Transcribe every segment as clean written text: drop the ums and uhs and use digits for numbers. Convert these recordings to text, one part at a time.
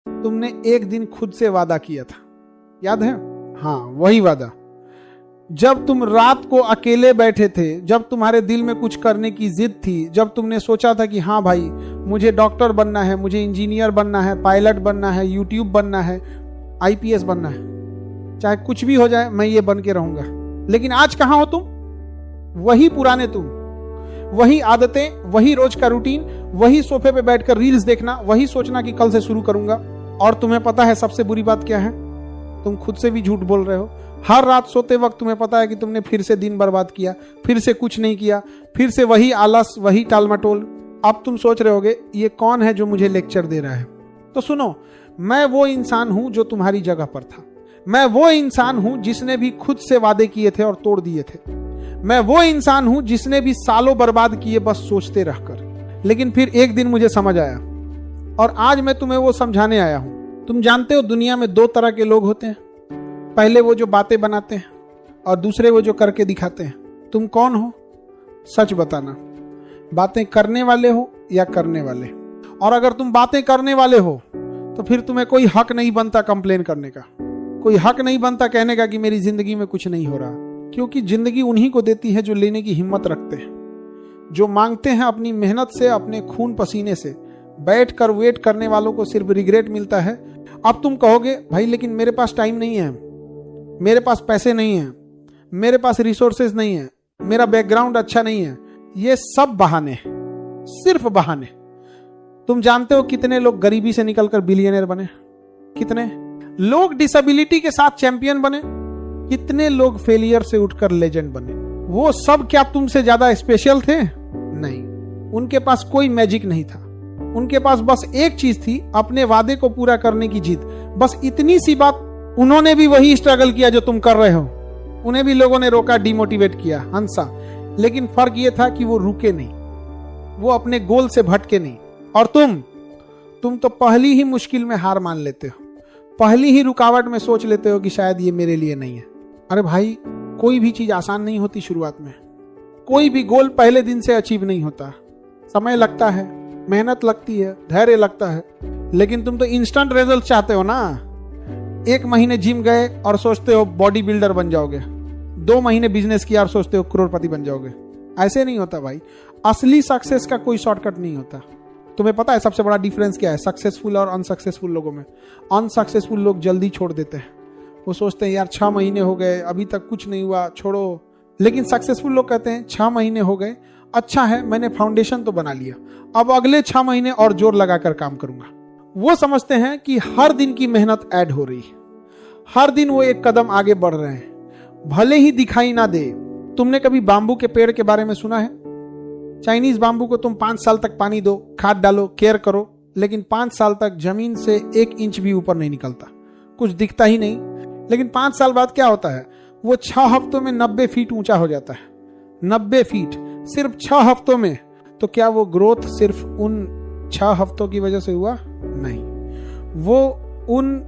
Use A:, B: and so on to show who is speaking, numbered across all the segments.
A: तुमने एक दिन खुद से वादा किया था, याद है? हाँ, वही वादा। जब तुम रात को अकेले बैठे थे, जब तुम्हारे दिल में कुछ करने की जिद थी, जब तुमने सोचा था कि हाँ भाई मुझे डॉक्टर बनना है, मुझे इंजीनियर बनना है, पायलट बनना है, यूट्यूब बनना है, आईपीएस बनना है, चाहे कुछ भी हो जाए मैं ये बन के रहूंगा। लेकिन आज कहां हो तुम? वही पुराने तुम, वही आदतें, वही रोज का रूटीन, वही सोफे पे बैठकर रील्स देखना, वही सोचना कि कल से शुरू करूंगा। और तुम्हें पता है सबसे बुरी बात क्या है? तुम खुद से भी झूठ बोल रहे हो। हर रात सोते वक्त तुम्हें पता है कि तुमने फिर से दिन बर्बाद किया, फिर से कुछ नहीं किया, फिर से वही आलस, वही टालमटोल। अब तुम सोच रहे होगे ये कौन है जो मुझे लेक्चर दे रहा है? तो सुनो, मैं वो इंसान हूं जो तुम्हारी जगह पर था। मैं वो इंसान हूं जिसने भी खुद से वादे किए थे और तोड़ दिए थे। मैं वो इंसान हूं जिसने भी सालों बर्बाद किए बस सोचते रहकर। लेकिन फिर एक दिन मुझे समझ आया और आज मैं तुम्हें वो समझाने आया हूं। तुम जानते हो दुनिया में दो तरह के लोग होते हैं, पहले वो जो बातें बनाते हैं और दूसरे वो जो करके दिखाते हैं। तुम कौन हो? सच बताना, बातें करने वाले हो या करने वाले? और अगर तुम बातें करने वाले हो तो फिर तुम्हें कोई हक नहीं बनता कंप्लेन करने का, कोई हक नहीं बनता कहने का कि मेरी जिंदगी में कुछ नहीं हो रहा। क्योंकि जिंदगी उन्हीं को देती है जो लेने की हिम्मत रखते हैं, जो मांगते हैं अपनी मेहनत से, अपने खून पसीने से। बैठ कर वेट करने वालों को सिर्फ रिग्रेट मिलता है। अब तुम कहोगे भाई लेकिन मेरे पास टाइम नहीं है, मेरे पास पैसे नहीं है, मेरे पास रिसोर्सेज नहीं है, मेरा बैकग्राउंड अच्छा नहीं है। ये सब बहाने, सिर्फ बहाने। तुम जानते हो कितने लोग गरीबी से निकलकर बिलियनर बने? कितने लोग डिसेबिलिटी के साथ चैंपियन बने? कितने लोग फेलियर से उठकर लेजेंड बने? वो सब क्या तुमसे ज्यादा स्पेशल थे? नहीं, उनके पास कोई मैजिक नहीं था। उनके पास बस एक चीज थी, अपने वादे को पूरा करने की जिद। बस इतनी सी बात। उन्होंने भी वही स्ट्रगल किया जो तुम कर रहे हो। उन्हें भी लोगों ने रोका, डिमोटिवेट किया, हंसा। लेकिन फर्क यह था कि वो रुके नहीं, वो अपने गोल से भटके नहीं। और तुम तो पहली ही मुश्किल में हार मान लेते हो, पहली ही रुकावट में सोच लेते हो कि शायद ये मेरे लिए नहीं है। अरे भाई, कोई भी चीज आसान नहीं होती शुरुआत में। कोई भी गोल पहले दिन से अचीव नहीं होता। समय लगता है, मेहनत लगती है, धैर्य लगता है। लेकिन तुम तो इंस्टेंट रिजल्ट चाहते हो ना। 1 महीने जिम गए और सोचते हो बॉडी बिल्डर बन जाओगे, 2 महीने बिजनेस किया और सोचते हो करोड़पति बन जाओगे। ऐसे नहीं होता भाई। असली सक्सेस का कोई शॉर्टकट नहीं होता। तुम्हें पता है सबसे बड़ा डिफरेंस क्या है सक्सेसफुल और अनसक्सेसफुल लोगों में? अनसक्सेसफुल लोग जल्दी छोड़ देते हैं। वो सोचते हैं यार 6 महीने हो गए, अभी तक कुछ नहीं हुआ, छोड़ो। लेकिन सक्सेसफुल लोग कहते हैं 6 महीने हो गए, अच्छा है, मैंने फाउंडेशन तो बना लिया, अब अगले 6 महीने और जोर लगाकर काम करूंगा। वो समझते हैं कि हर दिन की मेहनत ऐड हो रही है, हर दिन वो एक कदम आगे बढ़ रहे हैं, भले ही दिखाई ना दे। तुमने कभी बांबू के पेड़ के बारे में सुना है? चाइनीज बांबू को तुम 5 साल तक पानी दो, खाद डालो, केयर करो, लेकिन 5 साल तक जमीन से 1 इंच भी ऊपर नहीं निकलता, कुछ दिखता ही नहीं। लेकिन 5 साल बाद क्या होता है? वो 6 हफ्तों में 90 फीट ऊंचा हो जाता है। 90 फीट सिर्फ 6 हफ्तों में। तो क्या वो ग्रोथ सिर्फ उन 6 हफ्तों की वजह से हुआ? नहीं, वो उन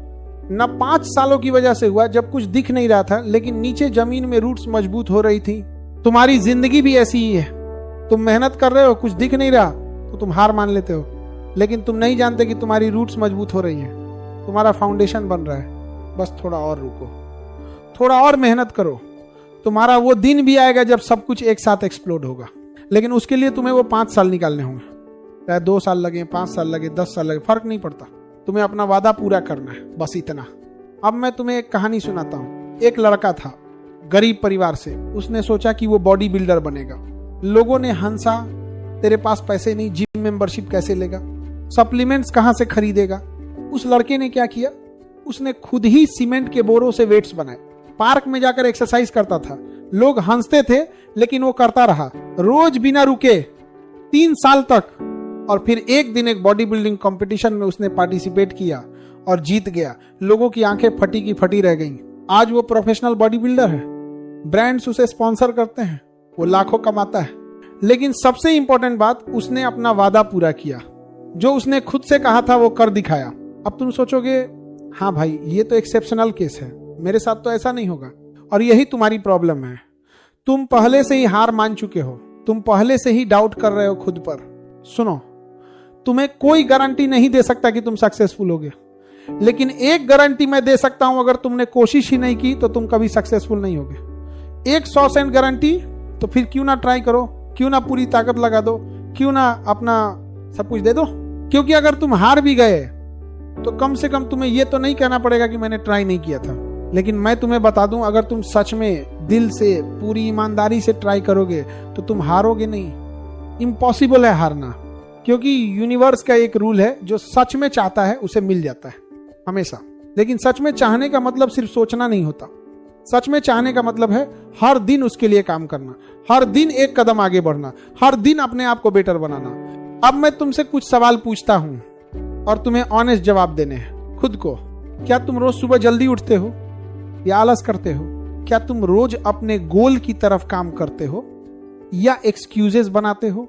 A: 5 सालों की वजह से हुआ जब कुछ दिख नहीं रहा था, लेकिन नीचे जमीन में रूट्स मजबूत हो रही थी। तुम्हारी जिंदगी भी ऐसी ही है। तुम मेहनत कर रहे हो, कुछ दिख नहीं रहा तो तुम हार मान लेते हो, लेकिन तुम नहीं जानते कि तुम्हारी रूट्स मजबूत हो रही हैं, तुम्हारा फाउंडेशन बन रहा है। बस थोड़ा और रुको, थोड़ा और मेहनत करो। तुम्हारा वो दिन भी आएगा जब सब कुछ एक साथ एक्सप्लोड होगा, लेकिन उसके लिए तुम्हें वो 5 साल निकालने होंगे। चाहे 2 साल लगे, 5 साल लगे, 10 साल लगे, फर्क नहीं पड़ता। तुम्हें अपना वादा पूरा करना है, बस इतना। अब मैं तुम्हें एक कहानी सुनाता हूँ। एक लड़का था गरीब परिवार से, उसने सोचा कि वो बॉडी बिल्डर बनेगा। लोगों ने हंसा, तेरे पास पैसे नहीं, जिम मेंबरशिप कैसे लेगा, सप्लीमेंट्स कहां से खरीदेगा। उस लड़के ने क्या किया? उसने खुद ही सीमेंट के बोरों से वेट्स बनाए, पार्क में जाकर एक्सरसाइज करता था। लोग हंसते थे लेकिन वो करता रहा, रोज बिना रुके 3 साल तक। और फिर एक दिन एक बॉडी बिल्डिंग कंपटीशन में उसने पार्टिसिपेट किया और जीत गया। लोगों की आंखें फटी की फटी रह गईं। आज वो प्रोफेशनल बॉडी बिल्डर है, ब्रांड्स उसे स्पॉन्सर करते हैं, वो लाखों कमाता है। लेकिन सबसे इंपॉर्टेंट बात, उसने अपना वादा पूरा किया। जो उसने खुद से कहा था वो कर दिखाया। अब तुम सोचोगे हाँ भाई ये तो एक्सेप्शनल केस है, मेरे साथ तो ऐसा नहीं होगा। और यही तुम्हारी प्रॉब्लम है, तुम पहले से ही हार मान चुके हो, तुम पहले से ही डाउट कर रहे हो खुद पर। सुनो, तुम्हें कोई गारंटी नहीं दे सकता कि तुम सक्सेसफुल होगे। लेकिन एक गारंटी मैं दे सकता हूं, अगर तुमने कोशिश ही नहीं की तो तुम कभी सक्सेसफुल नहीं होगे। 100% गारंटी। तो फिर क्यों ना ट्राई करो, क्यों ना पूरी ताकत लगा दो, क्यों ना अपना सब कुछ दे दो। क्योंकि अगर तुम हार भी गए तो कम से कम तुम्हें यह तो नहीं कहना पड़ेगा कि मैंने ट्राई नहीं किया था। लेकिन मैं तुम्हें बता दूं, अगर तुम सच में दिल से पूरी ईमानदारी से ट्राई करोगे तो तुम हारोगे नहीं। इम्पॉसिबल है हारना, क्योंकि यूनिवर्स का एक रूल है, जो सच में चाहता है उसे मिल जाता है हमेशा। लेकिन सच में चाहने का मतलब सिर्फ सोचना नहीं होता। सच में चाहने का मतलब है हर दिन उसके लिए काम करना, हर दिन एक कदम आगे बढ़ना, हर दिन अपने आप को बेटर बनाना। अब मैं तुमसे कुछ सवाल पूछता हूं और तुम्हें ऑनेस्ट जवाब देने हैं खुद को। क्या तुम रोज सुबह जल्दी उठते हो या आलस करते हो? क्या तुम रोज अपने गोल की तरफ काम करते हो या एक्सक्यूजेस बनाते हो?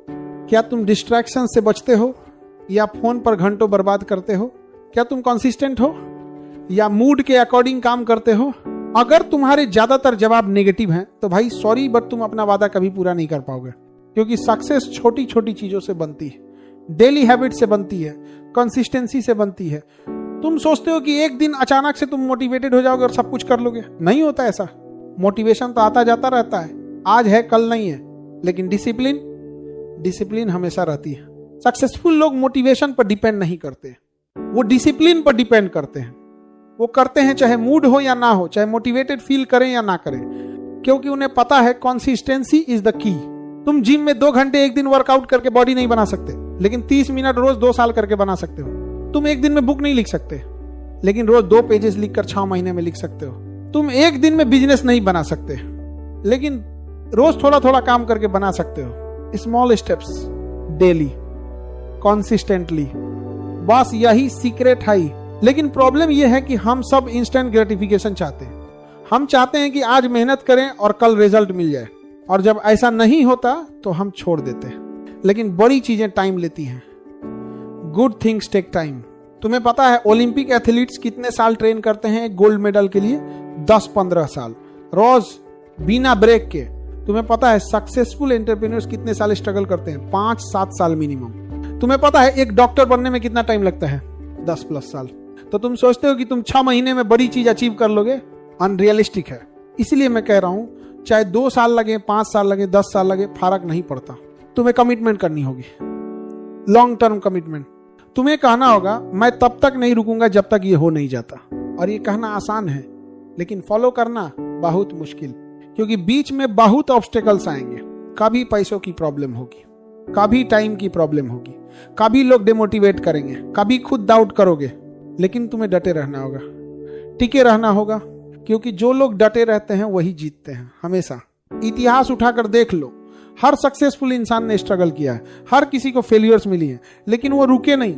A: क्या तुम डिस्ट्रैक्शन से बचते हो या फोन पर घंटों बर्बाद करते हो? क्या तुम कंसिस्टेंट हो या मूड के अकॉर्डिंग काम करते हो? अगर तुम्हारे ज्यादातर जवाब नेगेटिव हैं तो भाई सॉरी, बट तुम अपना वादा कभी पूरा नहीं कर पाओगे। क्योंकि सक्सेस छोटी छोटी चीजों से बनती है, डेली हैबिट से बनती है, कंसिस्टेंसी से बनती है। तुम सोचते हो कि एक दिन अचानक से तुम मोटिवेटेड हो जाओगे और सब कुछ कर लोगे, नहीं होता ऐसा। मोटिवेशन तो आता जाता रहता है, आज है कल नहीं है। लेकिन डिसिप्लिन हमेशा रहती है। सक्सेसफुल लोग मोटिवेशन पर डिपेंड नहीं करते, वो डिसिप्लिन पर डिपेंड करते हैं। वो करते हैं चाहे मूड हो या ना हो, चाहे मोटिवेटेड फील करें या ना करें, क्योंकि उन्हें पता है कंसिस्टेंसी इज द की। तुम जिम में 2 घंटे एक दिन वर्कआउट करके बॉडी नहीं बना सकते, लेकिन 30 मिनट रोज 2 साल करके बना सकते हो। तुम एक दिन में बुक नहीं लिख सकते, लेकिन रोज 2 पेजेस लिखकर 6 महीने में लिख सकते हो। तुम एक दिन में बिजनेस नहीं बना सकते, लेकिन रोज थोड़ा थोड़ा काम करके बना सकते हो। स्मॉल स्टेप्स, डेली, कॉन्सिस्टेंटली, बस यही सीक्रेट है। लेकिन प्रॉब्लम यह है कि हम सब इंस्टेंट ग्रेटिफिकेशन चाहते हैं। हम चाहते हैं कि आज मेहनत करें और कल रिजल्ट मिल जाए, और जब ऐसा नहीं होता तो हम छोड़ देते हैं। लेकिन बड़ी चीजें टाइम लेती हैं। Good things take time. तुम्हें पता है ओलंपिक एथलीट्स कितने साल ट्रेन करते हैं एक गोल्ड मेडल के लिए? 10-15 साल रोज बिना ब्रेक के। तुम्हें पता है सक्सेसफुल एंटरप्रेन्योर्स कितने साल स्ट्रगल करते हैं? 5-7 साल मिनिमम। तुम्हें पता है एक डॉक्टर बनने में कितना टाइम लगता है? 10+ साल। तो तुम सोचते हो कि तुम 6 महीने में बड़ी चीज अचीव कर लोगे? अनरियलिस्टिक है। इसलिए मैं कह रहा हूं, चाहे 2 साल लगे, 5 साल लगे, 10 साल लगे, फर्क नहीं पड़ता। तुम्हें कमिटमेंट करनी होगी, लॉन्ग टर्म कमिटमेंट। तुम्हें कहना होगा मैं तब तक नहीं रुकूंगा जब तक ये हो नहीं जाता। और ये कहना आसान है, लेकिन फॉलो करना बहुत मुश्किल, क्योंकि बीच में बहुत ऑब्स्टेकल्स आएंगे। कभी पैसों की प्रॉब्लम होगी, कभी टाइम की प्रॉब्लम होगी, कभी लोग डिमोटिवेट करेंगे, कभी खुद डाउट करोगे। लेकिन तुम्हें डटे रहना होगा, टिके रहना होगा, क्योंकि जो लोग डटे रहते हैं वही जीतते हैं हमेशा। इतिहास उठाकर देख लो, हर सक्सेसफुल इंसान ने स्ट्रगल किया है, हर किसी को फेलियर्स मिली है, लेकिन वो रुके नहीं।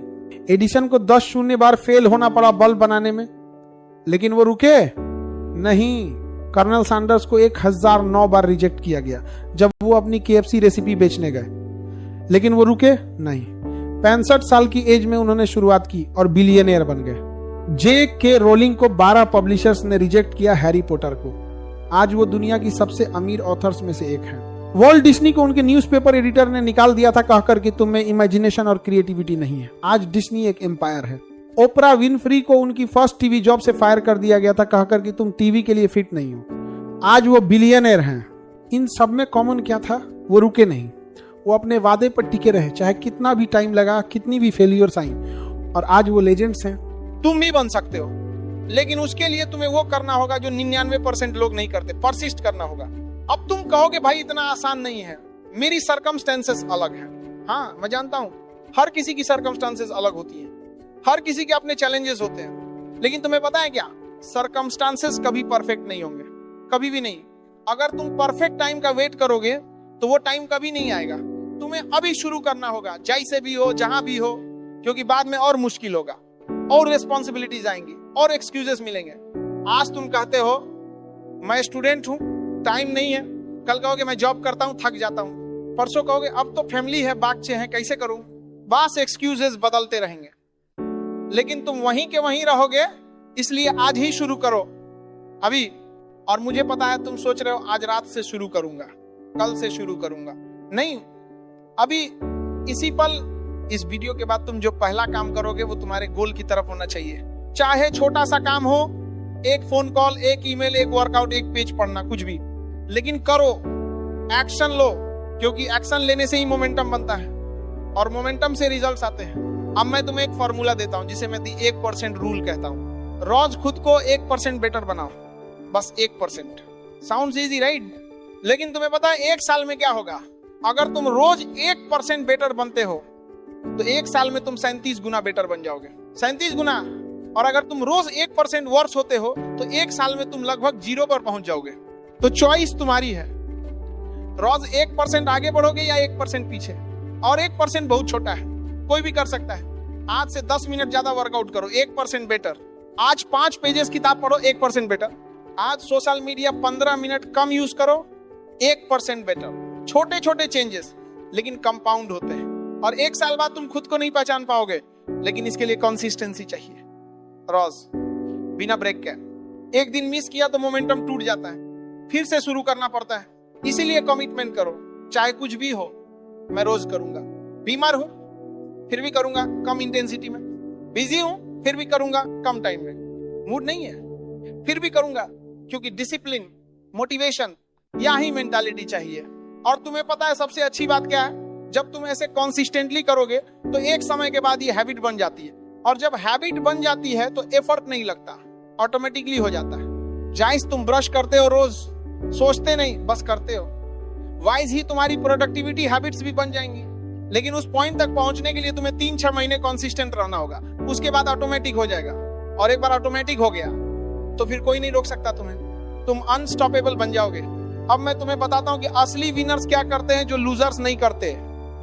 A: एडिसन को 10 बार फेल होना पड़ा बल्ब बनाने में, लेकिन वो रुके नहीं। कर्नल सैंडर्स को 1009 बार रिजेक्ट किया गया जब वो अपनी KFC रेसिपी बेचने गए, लेकिन वो रुके नहीं। 65 साल की एज में उन्होंने शुरुआत की और बिलियनियर बन गए। J.K. रोलिंग को 12 पब्लिशर्स ने रिजेक्ट किया हैरी पॉटर को। आज वो दुनिया की सबसे अमीर ऑथर्स में से एक है। वॉल्ट डिज्नी को उनके न्यूज़पेपर एडिटर ने निकाल दिया था कहकर कि तुम में इमेजिनेशन और क्रिएटिविटी नहीं है। आज डिज्नी एक एम्पायर है। ओपरा विनफ्री को उनकी फर्स्ट टीवी जॉब से फायर कर दिया गया था कहकर कि तुम टीवी के लिए फिट नहीं हो। आज वो बिलियनर हैं। इन सब में कॉमन क्या था? वो रुके नहीं, वो अपने वादे पर टिके रहे, चाहे कितना भी टाइम लगा, कितनी भी फेलियर्स आई, और आज वो लेजेंड्स हैं। तुम भी बन सकते हो, लेकिन उसके लिए तुम्हें वो करना होगा जो 99% लोग नहीं करते, परसिस्ट करना होगा। अब तुम कहोगे भाई इतना आसान नहीं है, मेरी सर्कमस्टेंसेस अलग हैं। हाँ, मैं जानता हूं हर किसी की सर्कमस्टेंसेस अलग होती हैं, हर किसी के अपने चैलेंजेस होते हैं। लेकिन तुम्हें पता है क्या, सर्कमस्टेंसेस कभी परफेक्ट नहीं होंगे, कभी भी नहीं। अगर तुम परफेक्ट टाइम का वेट करोगे तो वो टाइम कभी नहीं आएगा। तुम्हें अभी शुरू करना होगा, जैसे भी हो, जहां भी हो, क्योंकि बाद में और मुश्किल होगा, और रिस्पॉन्सिबिलिटीज आएंगी, और एक्सक्यूजेस मिलेंगे। आज तुम कहते हो मैं स्टूडेंट हूं, टाइम नहीं है, कल कहोगे मैं जॉब करता हूं, थक जाता हूं, परसों कहोगे अब तो फैमिली है, बाच्चे हैं, कैसे करूं। बस एक्सक्यूजेस बदलते रहेंगे, लेकिन तुम वहीं के वहीं रहोगे। इसलिए आज ही शुरू करो, अभी। और मुझे पता है तुम सोच रहे हो आज रात से शुरू करूंगा, कल से शुरू करूंगा। नहीं, अभी इसी पल, इस वीडियो के बाद तुम जो पहला काम करोगे वो तुम्हारे गोल की तरफ होना चाहिए। चाहे छोटा सा काम हो, एक फोन कॉल, एक ईमेल, एक वर्कआउट, एक पेज पढ़ना, कुछ भी, लेकिन करो, एक्शन लो, क्योंकि एक्शन लेने से ही मोमेंटम बनता है और मोमेंटम से रिजल्ट्स आते हैं। अब मैं तुम्हें एक फॉर्मूला देता हूं जिसे मैं 1% रूल कहता हूं। रोज खुद को 1% बेटर बनाओ, बस 1%। Sounds easy right? लेकिन तुम्हें पता है 1 साल में क्या होगा? अगर तुम रोज 1% बेटर बनते हो तो 1 साल में तुम 37 गुना बेटर बन जाओगे। 37 गुना। और अगर तुम रोज 1% वर्स होते हो तो 1 साल में तुम लगभग 0 पर पहुंच जाओगे। तो चॉइस तुम्हारी है, रोज 1% आगे बढ़ोगे या 1% पीछे। और 1% बहुत छोटा है, कोई भी कर सकता है। आज से 10 मिनट ज्यादा वर्कआउट करो, 1% बेटर। आज 5 पेजेस किताब पढ़ो, 1% बेटर। आज सोशल मीडिया 15 मिनट कम यूज करो, 1% बेटर। छोटे छोटे चेंजेस लेकिन कंपाउंड होते हैं। और 1 साल बाद तुम खुद को नहीं पहचान पाओगे, लेकिन इसके लिए कंसिस्टेंसी चाहिए। रोज बिना ब्रेक के। एक दिन मिस किया तो मोमेंटम टूट जाता है, फिर से शुरू करना पड़ता है। इसीलिए कमिटमेंट करो, चाहे कुछ भी हो, मैं रोज करूंगा। बीमार हूं फिर भी करूंगा, कम इंटेंसिटी में। बिजी हूं फिर भी करूंगा, कम टाइम में। मूड नहीं है फिर भी करूंगा, क्योंकि डिसिप्लिन, मोटिवेशन, यही मेंटालिटी चाहिए। और तुम्हें पता है सबसे अच्छी बात क्या है? जब तुम ऐसे कंसिस्टेंटली करोगे तो एक समय के बाद ये हैबिट बन जाती है। और जब हैबिट बन जाती है तो एफर्ट नहीं लगता, ऑटोमेटिकली हो जाता है। जाइस तुम ब्रश करते हो रोज, सोचते नहीं, बस करते हो। वाइज ही तुम्हारी प्रोडक्टिविटी हैबिट्स भी बन जाएंगी। लेकिन उस पॉइंट तक पहुंचने के लिए तुम्हें 3-6 महीने कंसिस्टेंट रहना होगा, उसके बाद ऑटोमेटिक हो जाएगा। और एक बार ऑटोमेटिक हो गया तो फिर कोई नहीं रोक सकता तुम्हें, तुम अनस्टॉपेबल बन जाओगे। अब मैं तुम्हें बताता हूं कि असली विनर्स क्या करते हैं जो लूजर्स नहीं करते।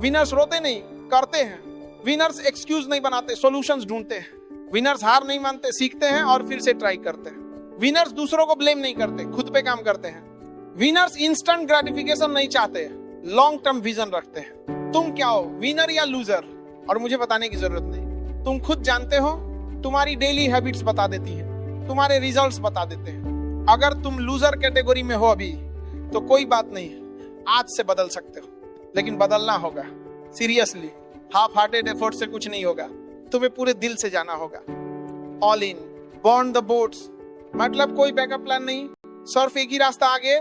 A: विनर्स रोते नहीं, करते हैं। विनर्स एक्सक्यूज नहीं बनाते, सॉल्यूशंस ढूंढते हैं। विनर्स हार नहीं मानते, सीखते हैं और फिर से ट्राई करते हैं। विनर्स दूसरों को ब्लेम नहीं करते, खुद पे काम करते हैं। विनर्स इंस्टेंट ग्रेटिफिकेशन नहीं चाहते, लॉन्ग टर्म विजन रखते हैं। तुम क्या हो, विनर या लूजर? और मुझे बताने की जरूरत नहीं, तुम खुद जानते हो। तुम्हारी डेली हैबिट्स बता देती हैं, तुम्हारे रिजल्ट्स बता देते हैं। अगर तुम लूजर कैटेगरी में हो अभी तो कोई बात नहीं, आज से बदल सकते हो, लेकिन बदलना होगा सीरियसली। हाफ हार्टेड एफर्ट से कुछ नहीं होगा, तुम्हें पूरे दिल से जाना होगा। All in, born the boats, मतलब कोई बैकअप प्लान नहीं, सिर्फ एक ही रास्ता आगे।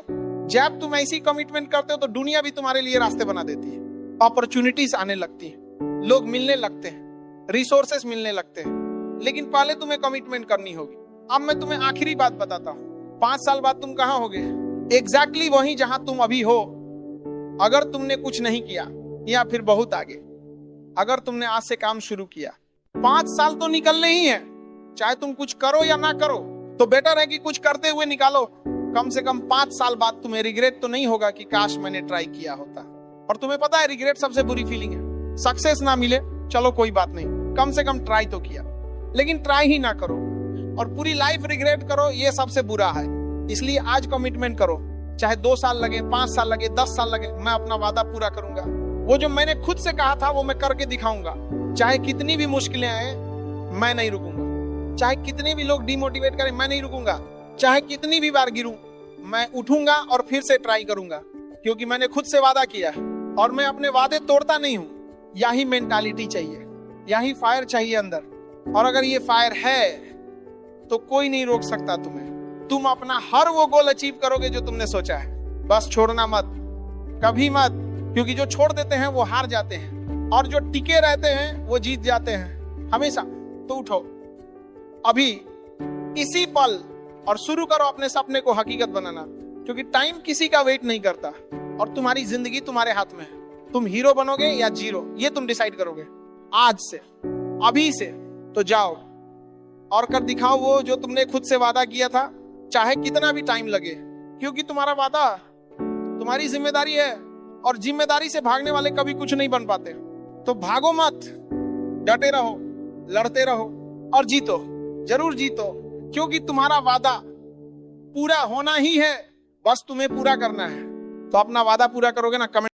A: जब तुम ऐसी कमिटमेंट करते हो तो दुनिया भी तुम्हारे लिए रास्ते बना देती है। अपॉर्चुनिटीज आने लगती हैं, लोग मिलने लगते हैं, रिसोर्सेस मिलने लगते हैं। लेकिन पहले तुम्हें कमिटमेंट करनी होगी। अब मैं तुम्हें आखिरी बात बताता हूँ, 5 साल बाद तुम कहाँ होगे? एग्जैक्टली वहीं जहां तुम अभी हो। अगर तुमने कुछ नहीं किया या फिर बहुत आगे, अगर तुमने आज से काम शुरू किया, 5 साल तो निकलने ही है। चाहे तुम कुछ करो या ना करो, तो बेटर है कि कुछ करते हुए निकालो। कम से कम 5 साल बाद तुम्हें रिग्रेट तो नहीं होगा कि काश मैंने ट्राई किया होता। और तुम्हें पता है रिग्रेट सबसे बुरी फीलिंग है। सक्सेस ना मिले चलो कोई बात नहीं, कम से कम ट्राई तो किया। लेकिन ट्राई ही ना करो और पूरी लाइफ रिग्रेट करो, ये सबसे बुरा है। इसलिए आज कमिटमेंट करो, चाहे 2 साल लगे, 5 साल लगे, 10 साल लगे, मैं अपना वादा पूरा करूंगा। वो जो मैंने खुद से कहा था वो मैं करके दिखाऊंगा। चाहे कितनी भी मुश्किलें आए, मैं नहीं रुकूंगा। चाहे कितने भी लोग डिमोटिवेट करें, मैं नहीं रुकूंगा। चाहे कितनी भी बार गिरूं, मैं उठूंगा और फिर से ट्राई करूंगा, क्योंकि मैंने खुद से वादा किया है और मैं अपने वादे तोड़ता नहीं हूं। यही मेंटालिटी चाहिए, यही फायर चाहिए अंदर। और अगर ये फायर है तो कोई नहीं रोक सकता तुम्हें। तुम अपना हर वो गोल अचीव करोगे जो तुमने सोचा है। बस छोड़ना मत, कभी मत, क्योंकि जो छोड़ देते हैं वो हार जाते हैं और जो टिके रहते हैं वो जीत जाते हैं हमेशा। तो उठो अभी, इसी पल, और शुरू करो अपने सपने को हकीकत बनाना, क्योंकि टाइम किसी का वेट नहीं करता और तुम्हारी जिंदगी तुम्हारे हाथ में है। तुम हीरो बनोगे या जीरो, ये तुम डिसाइड करोगे आज से, अभी से। तो जाओ और कर दिखाओ वो जो तुमने खुद से वादा किया था, चाहे कितना भी टाइम लगे, क्योंकि तुम्हारा वादा तुम्हारी जिम्मेदारी है और जिम्मेदारी से भागने वाले कभी कुछ नहीं बन पाते। तो भागो मत, डटे रहो, लड़ते रहो और जीतो, जरूर जीतो, क्योंकि तुम्हारा वादा पूरा होना ही है, बस तुम्हें पूरा करना है। तो अपना वादा पूरा करोगे ना, कमेंट